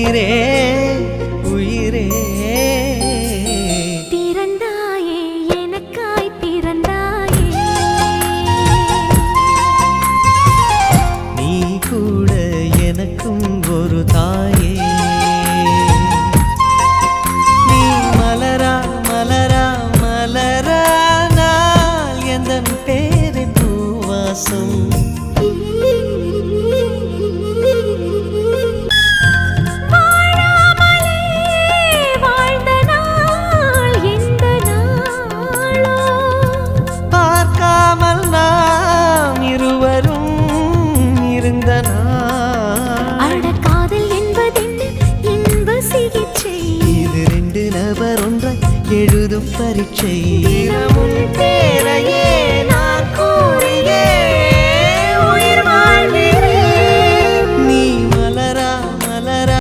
உயிரே உயிரே பிறந்தாயே எனக்காய் பிறந்தாயே நீ கூட எனக்கும் ஒரு தாயே நீ மலரா மலரா மலரானால் எந்தன் பேரை பூவாசம் எழுதும் பரீட்சை